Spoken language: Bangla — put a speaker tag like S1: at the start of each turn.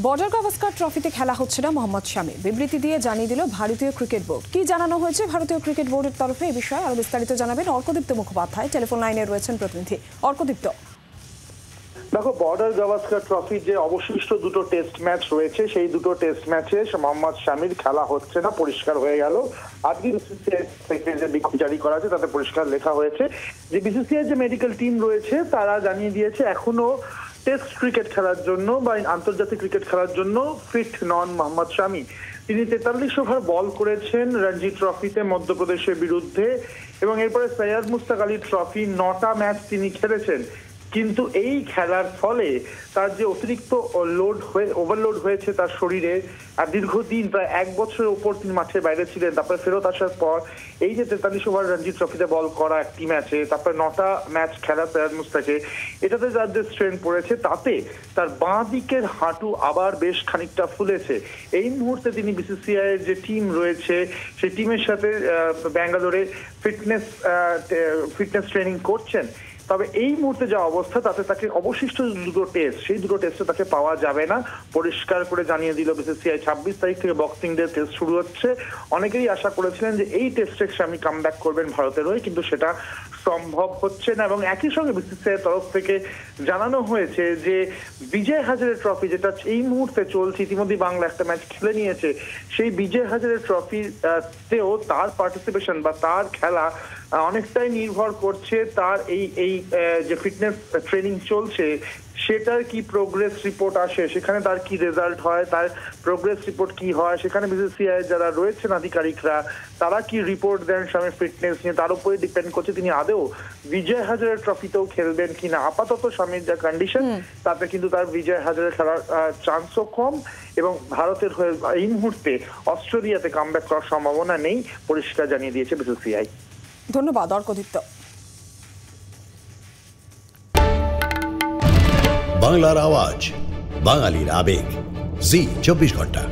S1: বর্ডার গাভাস্কার ট্রফিতে খেলা হচ্ছে না মোহাম্মদ শামি। বিবৃতি দিয়ে জানিয়ে দিল ভারতীয় ক্রিকেট বোর্ড। কি জানানো হয়েছে ভারতীয় ক্রিকেট বোর্ডের তরফে এই বিষয়ে আরো বিস্তারিত জানাবেন অর্কদীপ্ত মুখোপাধ্যায়। টেলিফোন লাইনে রয়েছেন প্রতিনিধি অর্কদীপ্ত।
S2: দেখো, বর্ডার গাভাস্কার ট্রফি যে অবশিষ্ট দুটো টেস্ট ম্যাচ রয়েছে, সেই দুটো টেস্ট ম্যাচে মোহাম্মদ শামির খেলা হচ্ছে না, পরিষ্কার হয়ে গেল। আজকে বিসিসিআই থেকে যে বিজ্ঞপ্তি জারি করা আছে তাতে পরিষ্কার লেখা হয়েছে যে বিসিসিআই যে মেডিকেল টিম রয়েছে তারা জানিয়ে দিয়েছে এখনো টেস্ট ক্রিকেট খেলার জন্য বা আন্তর্জাতিক ক্রিকেট খেলার জন্য ফিট নন মোহাম্মদ শামি। তিনি 43 ওভার বল করেছেন রঞ্জি ট্রফিতে মধ্যপ্রদেশের বিরুদ্ধে এবং এরপরে সৈয়দ মুশতাক আলী ট্রফি 9টা ম্যাচ তিনি খেলেছেন। কিন্তু এই খেলার ফলে তার যে অতিরিক্ত ওভারলোড হয়েছে তার শরীরে, আর দীর্ঘদিন প্রায় 1 বছরের উপর তিনি মাঠের বাইরে ছিলেন। তারপরে ফেরত আসার পর এই যে 43 ওভার রঞ্জি ট্রফিতে বল করা একটি ম্যাচে, তারপরে 9টা ম্যাচ খেলা সৈয়দ মুশতাকে, এটাতে যার যে স্ট্রেন পড়েছে তাতে তার বাঁ দিকের হাঁটু আবার বেশ খানিকটা ফুলেছে। এই মুহূর্তে তিনি বিসিসিআই এর যে টিম রয়েছে সেই টিমের সাথে ব্যাঙ্গালোরে ফিটনেস ট্রেনিং করছেন। তবে এই মুহূর্তে যা অবস্থা তাতে তাকে অবশিষ্ট দুটো টেস্ট, সেই দুটো টেস্টে তাকে পাওয়া যাবে না, পরিষ্কার করে জানিয়ে দিল বিসিসিআই। 26 তারিখ থেকে বক্সিং ডে টেস্ট শুরু হচ্ছে। অনেকেই আশা করেছিলেন যে এই টেস্টে শামি কামব্যাক করবেন ভারতের হয়ে, কিন্তু সেটা সম্ভব হচ্ছে না। এবং একই সঙ্গে বিসিসিআই এর তরফ থেকে জানানো হয়েছে যে বিজয় হাজারে ট্রফি, যেটা এই মুহূর্তে চলছে, ইতিমধ্যে বাংলা একটা ম্যাচ খেলে নিয়েছে, সেই বিজয় হাজারে ট্রফিতেও তার পার্টিসিপেশন বা তার খেলা অনেকটাই নির্ভর করছে তার এই যে ফিটনেস ট্রেনিং চলছে সেটার কি প্রোগ্রেস রিপোর্ট আসে, সেখানে তার কি রেজাল্ট হয়, তার প্রোগ্রেস রিপোর্ট কি হয়, সেখানে বিসিসিআই যারা রয়েছেন আধিকারিকরা তারা কি রিপোর্ট দেন স্বামীর ফিটনেস নিয়ে, তার উপরে ডিপেন্ড করছে তিনি আদৌ বিজয় হাজারে ট্রফিতেও খেলবেন কিনা। আপাতত স্বামীর যা কন্ডিশন তাতে কিন্তু তার বিজয় হাজারে খেলার চান্সও কম এবং ভারতের হয়ে এই মুহূর্তে অস্ট্রেলিয়াতে কামব্যাক করার সম্ভাবনা নেই, পরিষ্কার জানিয়ে দিয়েছে বিসিসিআই।
S1: ধন্যবাদ অর্কদীপ্ত।
S3: বাংলার আওয়াজ, বাঙালির আবেগ, জি 24 ঘন্টা।